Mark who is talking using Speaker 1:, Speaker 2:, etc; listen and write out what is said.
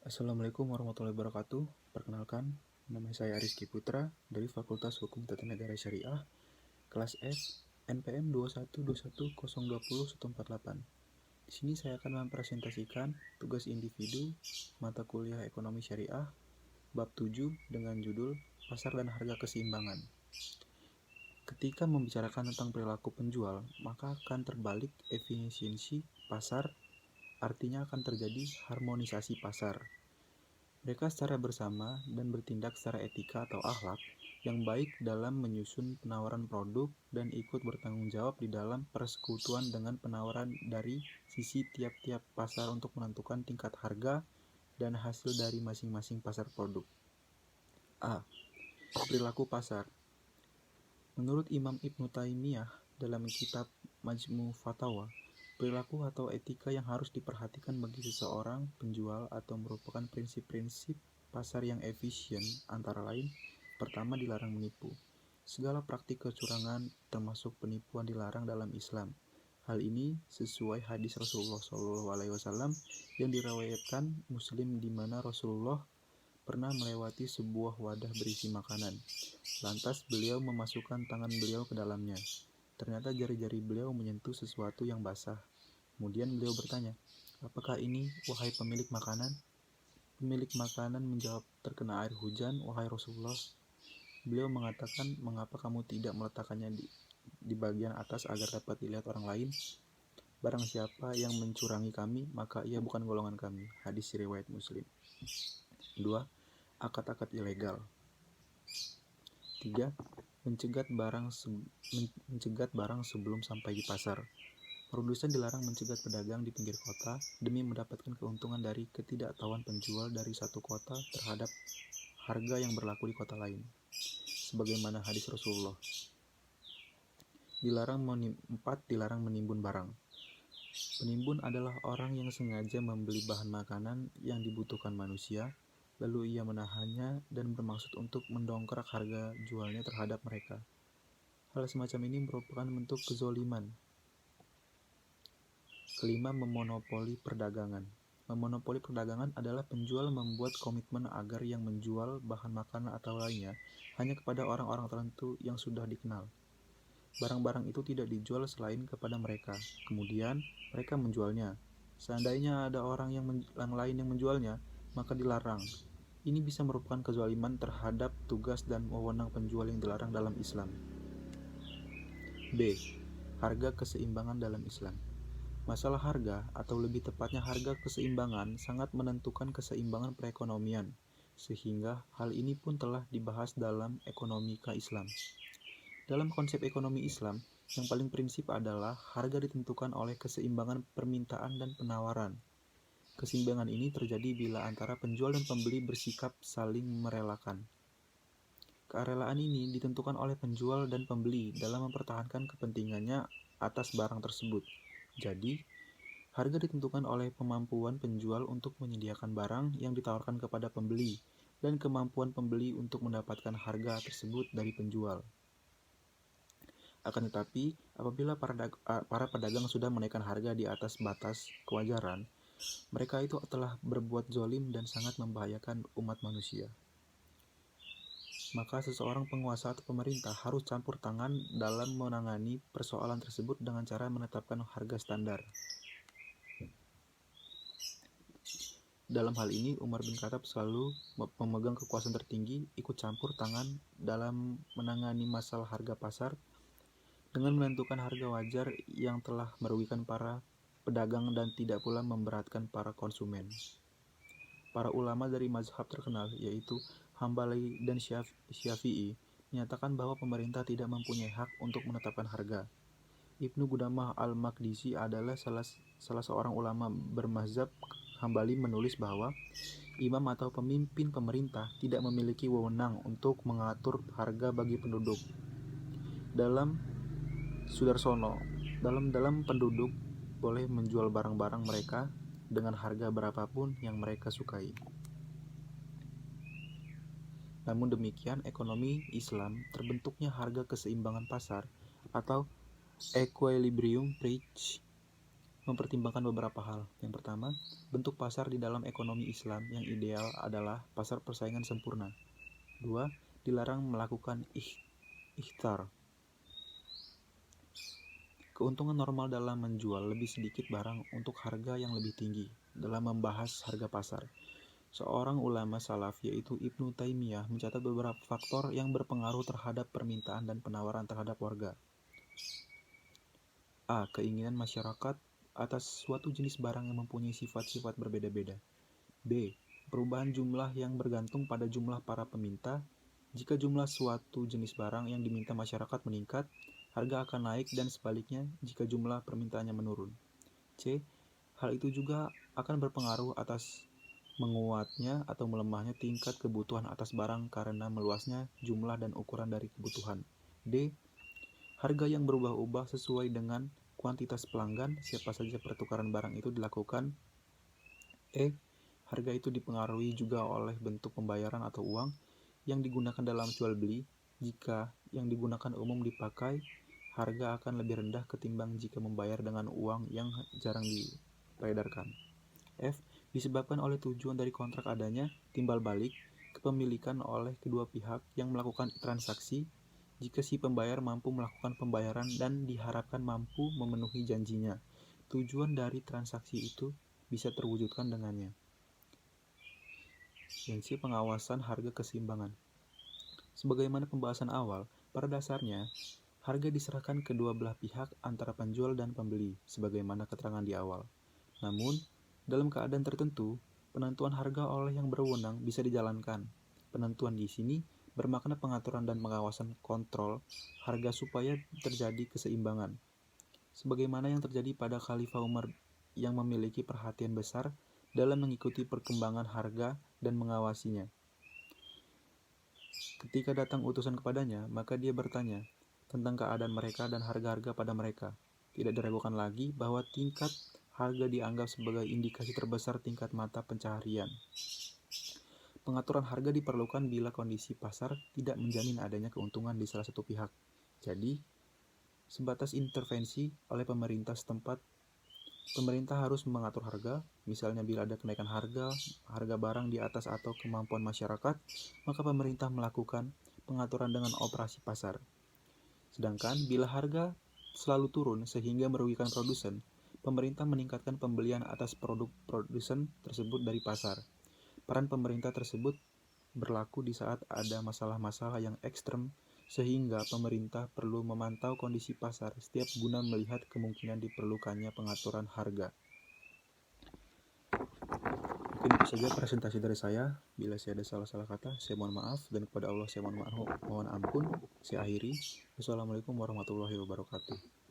Speaker 1: Assalamualaikum warahmatullahi wabarakatuh. Perkenalkan, nama saya Rizky Putra dari Fakultas Hukum Tata Negara Syariah, kelas F, NPM 2121020 148. Di sini saya akan mempresentasikan tugas individu mata kuliah Ekonomi Syariah bab 7 dengan judul Pasar dan Harga Keseimbangan. Ketika membicarakan tentang perilaku penjual, maka akan terbalik efisiensi pasar, artinya akan terjadi harmonisasi pasar. Mereka secara bersama dan bertindak secara etika atau akhlak yang baik dalam menyusun penawaran produk dan ikut bertanggung jawab di dalam persekutuan dengan penawaran dari sisi tiap-tiap pasar untuk menentukan tingkat harga dan hasil dari masing-masing pasar produk. A. Perilaku pasar. Menurut Imam Ibnu Taimiyah dalam kitab Majmu' Fatawa, perilaku atau etika yang harus diperhatikan bagi seseorang penjual atau merupakan prinsip-prinsip pasar yang efisien antara lain: pertama, dilarang menipu. Segala praktik kecurangan termasuk penipuan dilarang dalam Islam. Hal ini sesuai hadis Rasulullah SAW yang diriwayatkan Muslim di mana Rasulullah pernah melewati sebuah wadah berisi makanan. Lantas beliau memasukkan tangan beliau ke dalamnya. Ternyata jari-jari beliau menyentuh sesuatu yang basah. Kemudian beliau bertanya, "Apakah ini, wahai pemilik makanan?" Pemilik makanan menjawab, "Terkena air hujan, wahai Rasulullah." Beliau mengatakan, "Mengapa kamu tidak meletakkannya di bagian atas agar dapat dilihat orang lain? Barang siapa yang mencurangi kami, maka ia bukan golongan kami." Hadis riwayat Muslim. 2. Akad-akad ilegal. 3. Mencegat barang sebelum sampai di pasar. Produsen dilarang mencegat pedagang di pinggir kota demi mendapatkan keuntungan dari ketidaktahuan penjual dari satu kota terhadap harga yang berlaku di kota lain. Sebagaimana hadis Rasulullah. 4. Dilarang menimbun barang. Penimbun adalah orang yang sengaja membeli bahan makanan yang dibutuhkan manusia, lalu ia menahannya dan bermaksud untuk mendongkrak harga jualnya terhadap mereka. Hal semacam ini merupakan bentuk kezoliman. Kelima, memonopoli perdagangan. Memonopoli perdagangan adalah penjual membuat komitmen agar yang menjual bahan makanan atau lainnya hanya kepada orang-orang tertentu yang sudah dikenal. Barang-barang itu tidak dijual selain kepada mereka. Kemudian, mereka menjualnya. Seandainya ada orang yang lain yang menjualnya, maka dilarang. Ini bisa merupakan kezaliman terhadap tugas dan wewenang penjual yang dilarang dalam Islam. B. Harga keseimbangan dalam Islam. Masalah harga, atau lebih tepatnya harga keseimbangan, sangat menentukan keseimbangan perekonomian, sehingga hal ini pun telah dibahas dalam ekonomika Islam. Dalam konsep ekonomi Islam, yang paling prinsip adalah harga ditentukan oleh keseimbangan permintaan dan penawaran. Keseimbangan ini terjadi bila antara penjual dan pembeli bersikap saling merelakan. Kerelaan ini ditentukan oleh penjual dan pembeli dalam mempertahankan kepentingannya atas barang tersebut. Jadi, harga ditentukan oleh kemampuan penjual untuk menyediakan barang yang ditawarkan kepada pembeli dan kemampuan pembeli untuk mendapatkan harga tersebut dari penjual. Akan tetapi, apabila para pedagang sudah menaikkan harga di atas batas kewajaran, mereka itu telah berbuat zalim dan sangat membahayakan umat manusia. Maka seseorang penguasa atau pemerintah harus campur tangan dalam menangani persoalan tersebut dengan cara menetapkan harga standar. Dalam hal ini, Umar bin Khattab selalu memegang kekuasaan tertinggi, ikut campur tangan dalam menangani masalah harga pasar dengan menentukan harga wajar yang telah merugikan para pedagang dan tidak pula memberatkan para konsumen. Para ulama dari mazhab terkenal, yaitu Hambali dan Syafi'i, menyatakan bahwa pemerintah tidak mempunyai hak untuk menetapkan harga. Ibnu Qudamah al-Maqdisi adalah salah seorang ulama bermazhab Hambali menulis bahwa imam atau pemimpin pemerintah tidak memiliki wewenang untuk mengatur harga bagi penduduk. Dalam Sudarsono, dalam penduduk boleh menjual barang-barang mereka dengan harga berapapun yang mereka sukai. Namun demikian, ekonomi Islam terbentuknya harga keseimbangan pasar atau equilibrium price mempertimbangkan beberapa hal. Yang pertama, bentuk pasar di dalam ekonomi Islam yang ideal adalah pasar persaingan sempurna. 2. Dilarang melakukan ikhtar. Keuntungan normal dalam menjual lebih sedikit barang untuk harga yang lebih tinggi. Dalam membahas harga pasar, seorang ulama salaf yaitu Ibnu Taimiyah mencatat beberapa faktor yang berpengaruh terhadap permintaan dan penawaran terhadap warga. A. Keinginan masyarakat atas suatu jenis barang yang mempunyai sifat-sifat berbeda-beda. B. Perubahan jumlah yang bergantung pada jumlah para peminta. Jika jumlah suatu jenis barang yang diminta masyarakat meningkat, harga akan naik dan sebaliknya jika jumlah permintaannya menurun. C. Hal itu juga akan berpengaruh atas menguatnya atau melemahnya tingkat kebutuhan atas barang karena meluasnya jumlah dan ukuran dari kebutuhan. D. Harga yang berubah-ubah sesuai dengan kuantitas pelanggan, siapa saja pertukaran barang itu dilakukan. E. Harga itu dipengaruhi juga oleh bentuk pembayaran atau uang yang digunakan dalam jual beli. Jika yang digunakan umum dipakai, harga akan lebih rendah ketimbang jika membayar dengan uang yang jarang diperedarkan. F. Disebabkan oleh tujuan dari kontrak adanya timbal balik kepemilikan oleh kedua pihak yang melakukan transaksi. Jika si pembayar mampu melakukan pembayaran dan diharapkan mampu memenuhi janjinya, tujuan dari transaksi itu bisa terwujudkan dengannya. Yang C. Pengawasan harga keseimbangan. Sebagaimana pembahasan awal, pada dasarnya harga diserahkan kedua belah pihak antara penjual dan pembeli, sebagaimana keterangan di awal. Namun, dalam keadaan tertentu, penentuan harga oleh yang berwenang bisa dijalankan. Penentuan di sini bermakna pengaturan dan pengawasan kontrol harga supaya terjadi keseimbangan. Sebagaimana yang terjadi pada Khalifah Umar yang memiliki perhatian besar dalam mengikuti perkembangan harga dan mengawasinya. Ketika datang utusan kepadanya, maka dia bertanya tentang keadaan mereka dan harga-harga pada mereka. Tidak diragukan lagi bahwa tingkat harga dianggap sebagai indikasi terbesar tingkat mata pencaharian. Pengaturan harga diperlukan bila kondisi pasar tidak menjamin adanya keuntungan di salah satu pihak. Jadi, sebatas intervensi oleh pemerintah setempat, pemerintah harus mengatur harga. Misalnya bila ada kenaikan harga barang di atas atau kemampuan masyarakat, maka pemerintah melakukan pengaturan dengan operasi pasar. Sedangkan bila harga selalu turun sehingga merugikan produsen, pemerintah meningkatkan pembelian atas produk produsen tersebut dari pasar. Peran pemerintah tersebut berlaku di saat ada masalah-masalah yang ekstrem, sehingga pemerintah perlu memantau kondisi pasar setiap guna melihat kemungkinan diperlukannya pengaturan harga. Mungkin itu saja presentasi dari saya. Bila saya ada salah-salah kata, saya mohon maaf, dan kepada Allah saya mohon ampun. Saya akhiri. Wassalamualaikum warahmatullahi wabarakatuh.